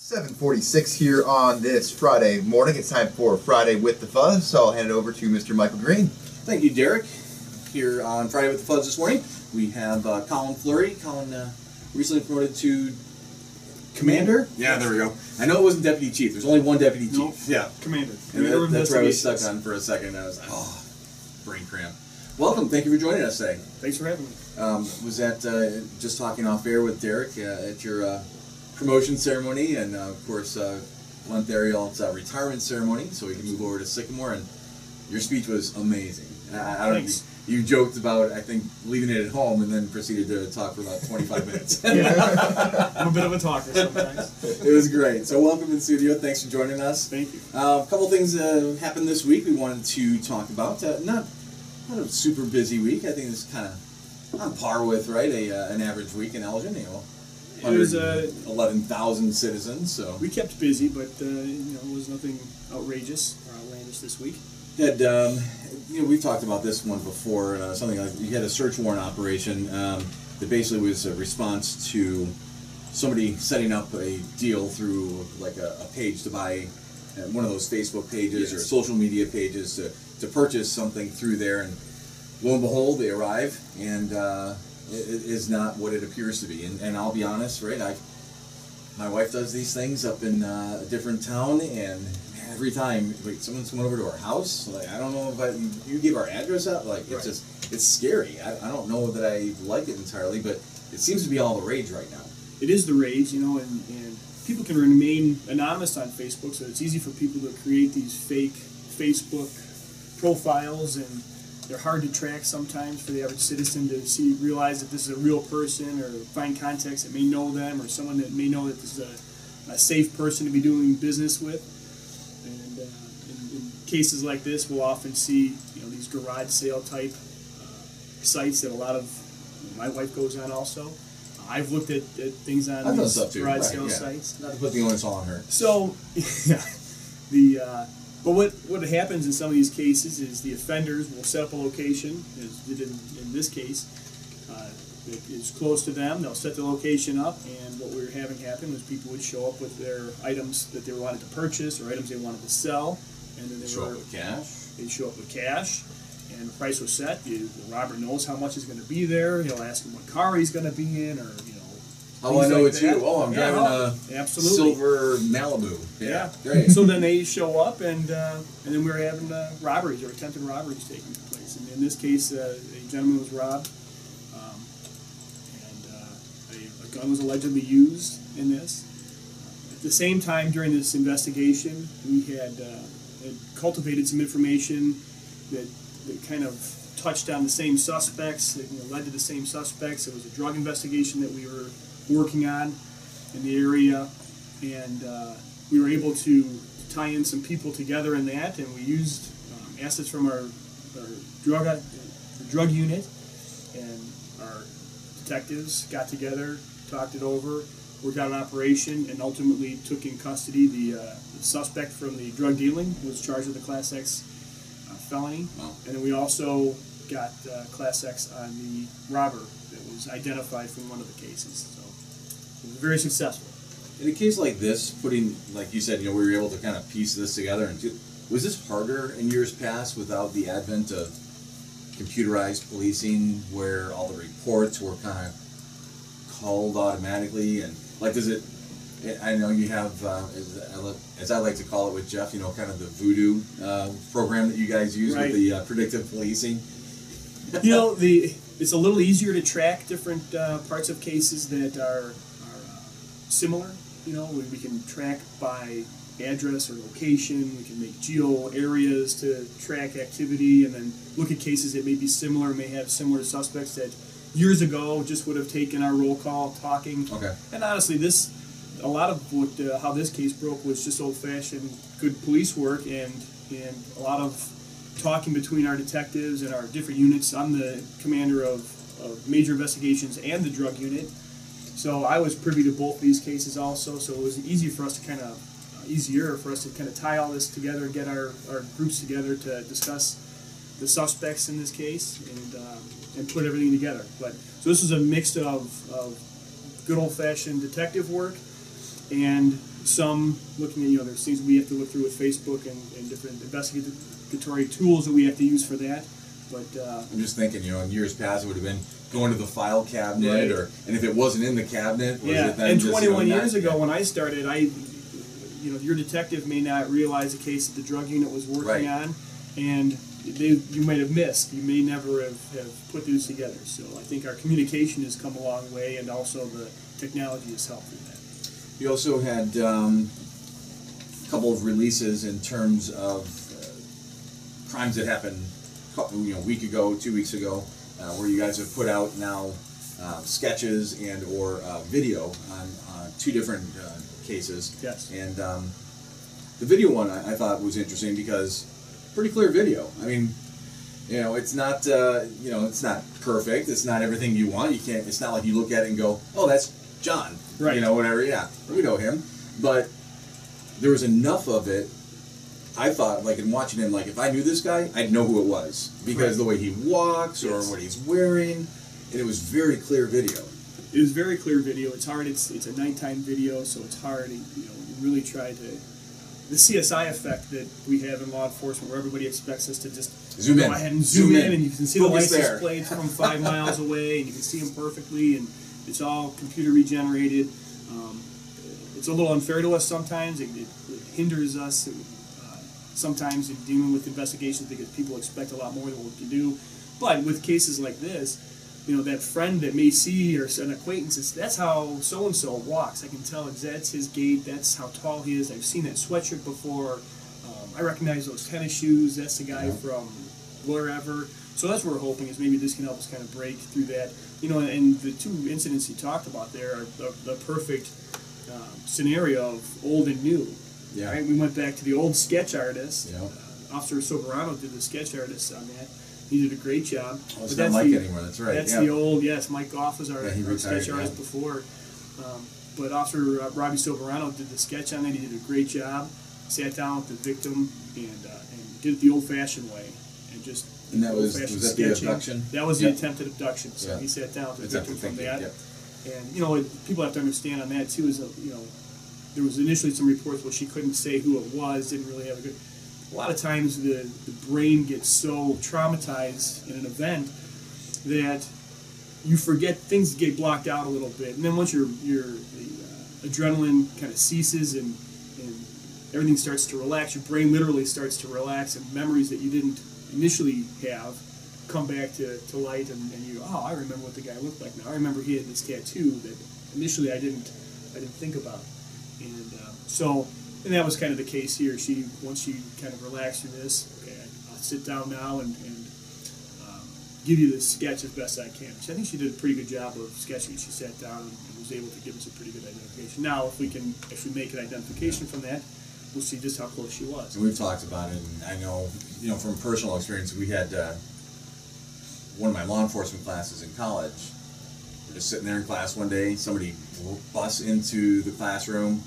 7:46 here on this Friday morning. It's time for Friday with the Fuzz, so I'll hand it over to Mr. Michael Greene. Thank you, Derek. Here on Friday with the Fuzz this morning, we have Fleury. Colin recently promoted to Commander. Yeah, there we go. I know it wasn't Deputy Chief. There's only one Deputy Chief. Nope. Yeah, Commander. And that's where I was stuck on for a second. I was like, oh, brain cramp. Welcome. Thank you for joining us today. Thanks for having me. Was that just talking off air with Derek at your promotion ceremony, and of course Glenn Theriault's retirement ceremony, so we can move over to Sycamore, and your speech was amazing. I don't know, you joked about, I think, leaving it at home and then proceeded to talk for about 25 minutes. Yeah. I'm a bit of a talker sometimes. It was great. So welcome to the studio. Thanks for joining us. Thank you. A couple things happened this week we wanted to talk about. Not a super busy week. I think it's kind of on par with, right, an average week in Elgin, you know. 111,000 citizens. So we kept busy, but it was nothing outrageous or outlandish this week. Had we've talked about this one before. Something like you had a search warrant operation that basically was a response to somebody setting up a deal through like a page to buy one of those Facebook pages or social media pages to purchase something through there, and lo and behold, they arrive and. It is not what it appears to be, and I'll be honest, right? My wife does these things up in a different town, and man, every time, wait, someone's coming over to our house. Like, I don't know if you give our address out. Like, it's just, it's scary. I don't know that I like it entirely, but it seems to be all the rage right now. It is the rage, and people can remain anonymous on Facebook, so it's easy for people to create these fake Facebook profiles, and they're hard to track sometimes for the average citizen to realize that this is a real person, or find contacts that may know them, or someone that may know that this is a safe person to be doing business with. And in cases like this, we'll often see these garage sale type sites that a lot of my wife goes on also. I've looked at things on these garage sale sites. Not to put the onus all on her. So, but what happens in some of these cases is the offenders will set up a location, as did in this case, that is close to them. They'll set the location up, and what we were having happen was people would show up with their items that they wanted to purchase or items they wanted to sell, and then they show up with cash. They'd show up with cash, and the price was set. The robber knows how much is going to be there. He'll ask him what car he's going to be in, or oh, I know it's you. Oh, I'm driving a silver Malibu. Yeah, great. So then they show up, and then we were having robberies or attempted robberies taking place. And in this case, a gentleman was robbed, and a gun was allegedly used in this. At the same time, during this investigation, we had cultivated some information that kind of touched on the same suspects, that led to the same suspects. It was a drug investigation that we were working on in the area, and we were able to tie in some people together in that, and we used assets from our drug unit, and our detectives got together, talked it over, worked out an operation, and ultimately took in custody the suspect from the drug dealing, who was charged with a Class X felony. Wow. And then we also got Class X on the robber that was identified from one of the cases. So it was very successful. In a case like this, putting, like you said, we were able to kind of piece this together. And was this harder in years past without the advent of computerized policing, where all the reports were kind of called automatically? And like, does it? I know you have, as I like to call it with Jeff, kind of the voodoo program that you guys use with the predictive policing. It's a little easier to track different parts of cases that are similar. We can track by address or location. We can make geo areas to track activity, and then look at cases that may be similar, may have similar suspects that years ago just would have taken our roll call talking. Okay. And honestly, a lot of how this case broke was just old-fashioned good police work, and a lot of talking between our detectives and our different units. I'm the commander of major investigations and the drug unit, so I was privy to both these cases also. So it was easier for us to kind of tie all this together and get our groups together to discuss the suspects in this case and put everything together. So this is a mix of good old-fashioned detective work and some looking at, there's things we have to look through with Facebook and different investigatory tools that we have to use for that. But I'm just thinking, in years past, it would have been going to the file cabinet, right. And if it wasn't in the cabinet, was it then and just, 21 years ago when I started, your detective may not realize a case that the drug unit was working on, and you might have missed. You may never have put these together. So I think our communication has come a long way, and also the technology has helped in that. You also had a couple of releases in terms of crimes that happened, a week ago, 2 weeks ago, where you guys have put out now sketches and or video on two different cases. Yes. And the video one I thought was interesting because pretty clear video. I mean, it's not it's not perfect. It's not everything you want. You can't. It's not like you look at it and go, oh, that's John. Right. Whatever. Yeah, we know him. But there was enough of it. I thought, like, in watching him, like, if I knew this guy, I'd know who it was because the way he walks or what he's wearing, and it was very clear video. It was very clear video. It's hard. It's a nighttime video, so it's hard. You really try to the CSI effect that we have in law enforcement, where everybody expects us to just zoom go ahead and zoom in, and you can see the Focus license there. plates from 5 miles away, and you can see them perfectly, and it's all computer regenerated. It's a little unfair to us sometimes. It hinders us. Sometimes in dealing with investigations because people expect a lot more than what we can do. But with cases like this, that friend that may see or an acquaintance, that's how so-and-so walks. I can tell that's his gait, that's how tall he is. I've seen that sweatshirt before. I recognize those tennis shoes. That's the guy from wherever. So that's what we're hoping is maybe this can help us kind of break through that. And the two incidents you talked about there are the perfect scenario of old and new. Yeah. Right? We went back to the old sketch artist. Yeah. Officer Soberano did the sketch artist on that. He did a great job. Oh, it's not Mike anymore. That's right. That's the old, Mike Goff was our retired, sketch artist before. But Officer Robbie Soberano did the sketch on it. He did a great job. Sat down with the victim and did it the old-fashioned way. And that was that sketching. the abduction? That was the attempted abduction. So he sat down with the victim from that. Yep. And, what people have to understand on that, too, is, there was initially some reports where she couldn't say who it was, didn't really have a good... A lot of times the brain gets so traumatized in an event that you forget, things get blocked out a little bit. And then once the adrenaline kind of ceases and everything starts to relax, your brain literally starts to relax, and memories that you didn't initially have come back to light, and you go, oh, I remember what the guy looked like now. I remember he had this tattoo that initially I didn't think about. And that was kind of the case here. Once she kind of relaxed through this, okay, I'll sit down now and give you the sketch as best I can. So I think she did a pretty good job of sketching. She sat down and was able to give us a pretty good identification. Now, if we make an identification from that, we'll see just how close she was. And we've talked about it, and I know, from personal experience, we had one of my law enforcement classes in college. We're just sitting there in class one day, somebody busts into the classroom,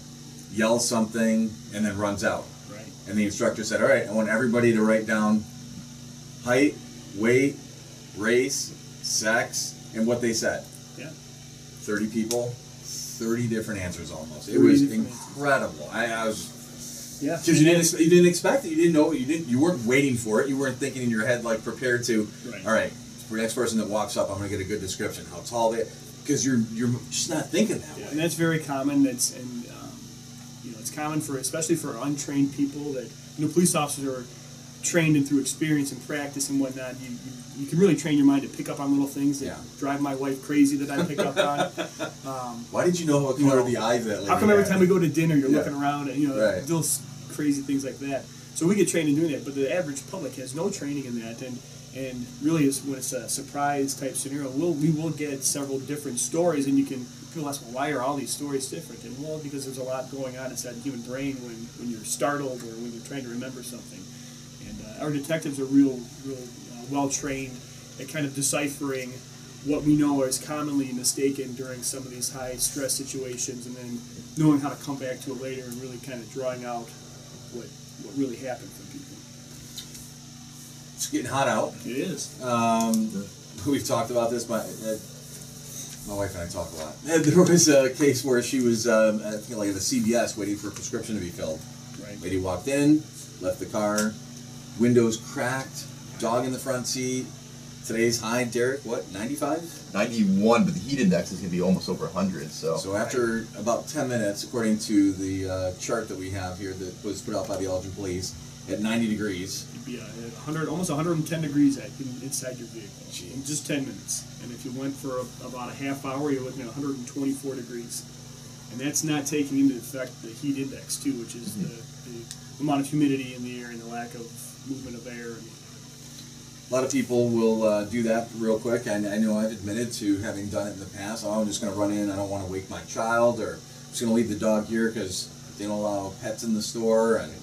yells something, and then runs out. Right. And the instructor said, all right, I want everybody to write down height, weight, race, sex, and what they said. Yeah. 30 people, 30 different answers almost. It was incredible. I was... Yeah. Because you didn't expect it. You didn't know. You weren't waiting for it. You weren't thinking in your head, like, prepared to, all right, for the next person that walks up, I'm going to get a good description. How tall they... Because you're just not thinking that way. And that's very common. It's common especially for untrained people that police officers are trained and through experience and practice and whatnot. You can really train your mind to pick up on little things that drive my wife crazy that I pick up on. Why did you know what color the eyes that lady How come every time we go to dinner you're looking around and little crazy things like that? So we get trained in doing that, but the average public has no training in that, and really when it's a surprise type scenario, we will get several different stories, and people ask, well, why are all these stories different? And well, because there's a lot going on inside the human brain when you're startled or when you're trying to remember something. And our detectives are real well trained at kind of deciphering what we know is commonly mistaken during some of these high stress situations, and then knowing how to come back to it later and really kind of drawing out what really happened for people. It's getting hot out. It is. We've talked about this, but My wife and I talk a lot. There was a case where she was, I think, like at a CVS waiting for a prescription to be filled. Right. Lady walked in, left the car, windows cracked, dog in the front seat. Today's high, Derek, what, 95? 91, but the heat index is going to be almost over 100. So after about 10 minutes, according to the chart that we have here that was put out by the Elgin Police, at 90 degrees. You'd be at 100, almost 110 degrees inside your vehicle in just 10 minutes. And if you went for about a half hour, you're looking at 124 degrees. And that's not taking into effect the heat index, too, which is the amount of humidity in the air and the lack of movement of air. A lot of people will do that real quick. I know I've admitted to having done it in the past. Oh, I'm just going to run in. I don't want to wake my child, or I'm just going to leave the dog here because they don't allow pets in the store, and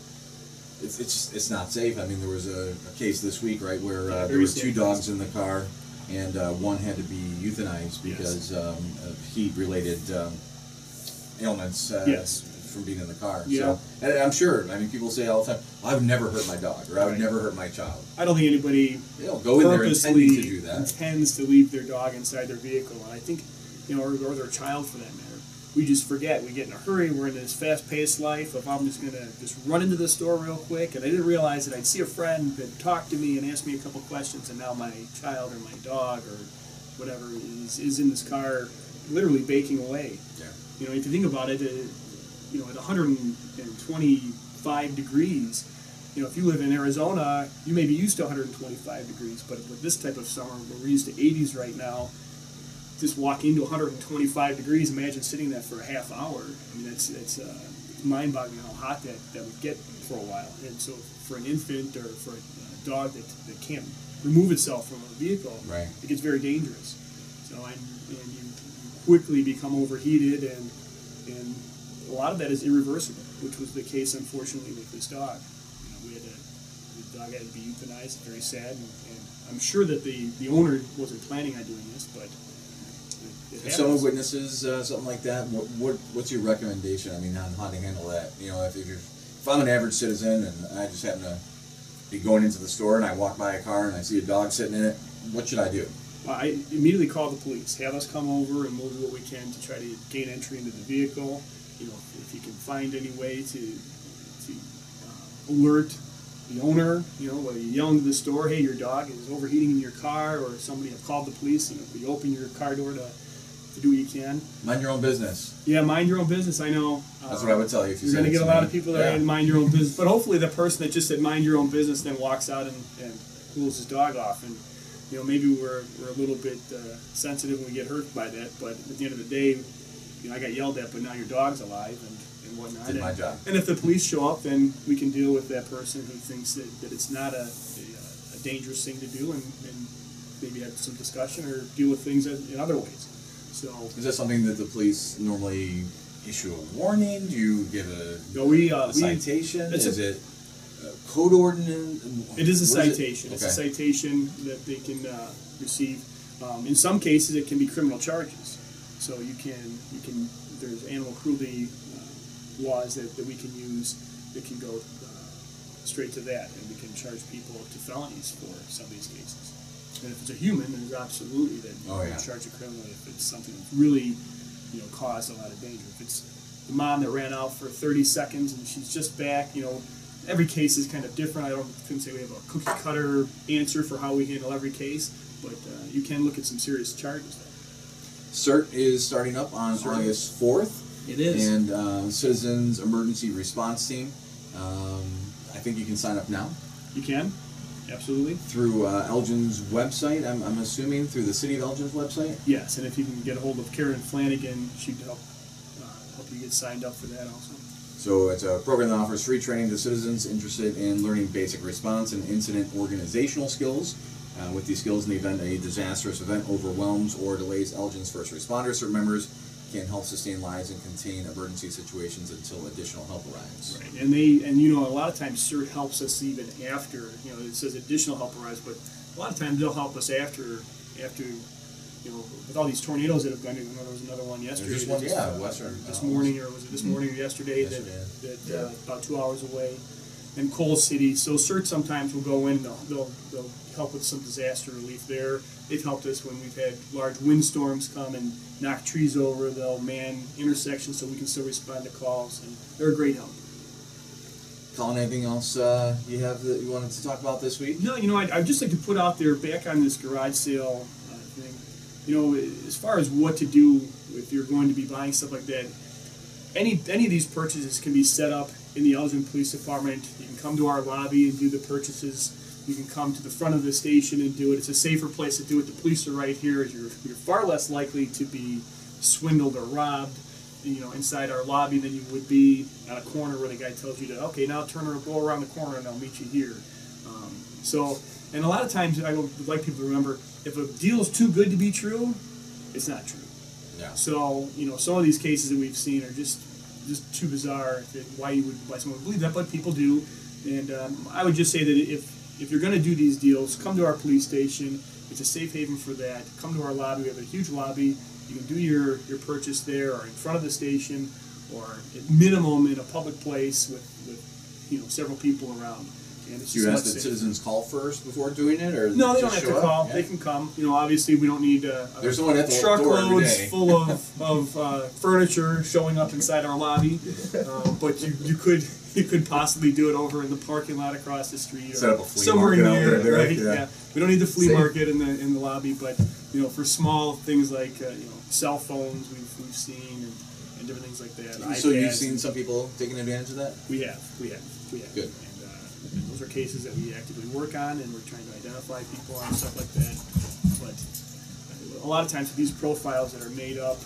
it's not safe. I mean, there was a case this week, right, where there were 2 dogs in the car, and one had to be euthanized because of heat-related ailments. From being in the car. Yeah. So, and I'm sure, I mean, people say all the time, I've never hurt my dog, or I would never hurt my child. I don't think anybody go in there intending to do that. Intends to leave their dog inside their vehicle. And I think, or their child for that matter, we just forget. We get in a hurry. We're in this fast-paced life of I'm just going to just run into the store real quick. And I didn't realize that I'd see a friend that talked to me and asked me a couple questions, and now my child or my dog or whatever is in this car literally baking away. Yeah. If you think about it, at 125 degrees, if you live in Arizona, you may be used to 125 degrees, but with this type of summer, where we're used to 80s right now, just walk into 125 degrees, imagine sitting there for a half hour. I mean, it's mind-boggling how hot that would get for a while. And so for an infant or for a dog that can't remove itself from a vehicle, right, it gets very dangerous. So and you quickly become overheated, and a lot of that is irreversible, which was the case, unfortunately, with this dog. The dog had to be euthanized. Very sad, and I'm sure that the owner wasn't planning on doing this, but if someone witnesses something like that, what's your recommendation? I mean, on how to handle that? If I'm an average citizen and I just happen to be going into the store and I walk by a car and I see a dog sitting in it, what should I do? I immediately call the police. Have us come over, and we'll do what we can to try to gain entry into the vehicle. If you can find any way to alert the owner, whether you yell into the store, hey, your dog is overheating in your car, or somebody have called the police, if you open your car door to do what you can. Mind your own business. Yeah, mind your own business, I know. That's what I would tell you. If you're going to get a lot of people that mind your own business, but hopefully the person that just said mind your own business then walks out and cools his dog off. And maybe we're a little bit sensitive when we get hurt by that, but at the end of the day, I got yelled at, but now your dog's alive and whatnot. Did my job. And if the police show up, then we can deal with that person who thinks that it's not a dangerous thing to do, and maybe have some discussion or deal with things in other ways. So, is that something that the police normally issue a warning? Do you give a citation? Is it a code ordinance? It is a citation. It's a citation that they can receive. In some cases, it can be criminal charges. So you can. There's animal cruelty laws that we can use that can go straight to that, and we can charge people to felonies for some of these cases. And if it's a human, then there's absolutely that you can charge a criminal if it's something that's really caused a lot of danger. If it's the mom that ran out for 30 seconds and she's just back, every case is kind of different. I couldn't say we have a cookie cutter answer for how we handle every case, but you can look at some serious charges there. CERT is starting up on August 4th. It is. And Citizens Emergency Response Team. I think you can sign up now. You can, absolutely. Through Elgin's website, I'm assuming, through the City of Elgin's website? Yes, and if you can get a hold of Karen Flanagan, she'd help you get signed up for that also. So it's a program that offers free training to citizens interested in learning basic response and incident organizational skills. With these skills, in the event a disastrous event overwhelms or delays Elgin's first responders, CERT members can help sustain lives and contain emergency situations until additional help arrives. Right, and a lot of times CERT helps us even after. It says additional help arrives, but a lot of times they'll help us after. With all these tornadoes that have gone. There was another one yesterday. There's one, Western. This morning, or was it this morning or yesterday? That about 2 hours away. and Coal City. So CERT sometimes will go in, they'll help with some disaster relief there. They've helped us when we've had large windstorms come and knock trees over. They'll man intersections so we can still respond to calls, and they're a great help. Colin, anything else you have that you wanted to talk about this week? No, I'd just like to put out there, back on this garage sale thing, as far as what to do if you're going to be buying stuff like that, any of these purchases can be set up in the Elgin Police Department. You can come to our lobby and do the purchases. You can come to the front of the station and do it. It's a safer place to do it. The police are right here. You're far less likely to be swindled or robbed, inside our lobby than you would be at a corner where the guy tells you to, okay, now go around the corner and I'll meet you here. And a lot of times I would like people to remember, if a deal is too good to be true, it's not true. Yeah. So, some of these cases that we've seen are just too bizarre why someone would believe that, but people do. And I would just say that if you're going to do these deals, come to our police station. It's a safe haven for that. Come to our lobby. We have a huge lobby. You can do your purchase there or in front of the station or at minimum in a public place with several people around. And it's Do you ask that citizens call first before doing it, or no? They don't have to call. Yeah. They can come. Obviously we don't need there's someone at the door every truckloads day. full of furniture showing up inside our lobby. But you could possibly do it over in the parking lot across the street, or set up a flea somewhere market near. out there, Right? yeah. We don't need the flea Safe. market in the lobby, but for small things like cell phones we've seen and different things like that. So you've iPads. seen some people taking advantage of that? We have. Good. And those are cases that we actively work on, and we're trying to identify people on stuff like that. But a lot of times with these profiles that are made up,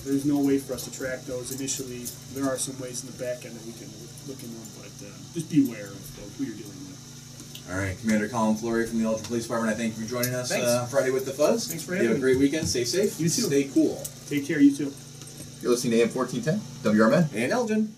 there's no way for us to track those initially. There are some ways in the back end that we can look in them, but just be aware of who you're dealing with. All right, Commander Colin Fleury from the Elgin Police Department, I thank you for joining us Friday with the Fuzz. Thanks for having me. having Have a great weekend. Stay safe. You too. Stay cool. Take care, you too. You're listening to AM 1410, WRMN. And Elgin.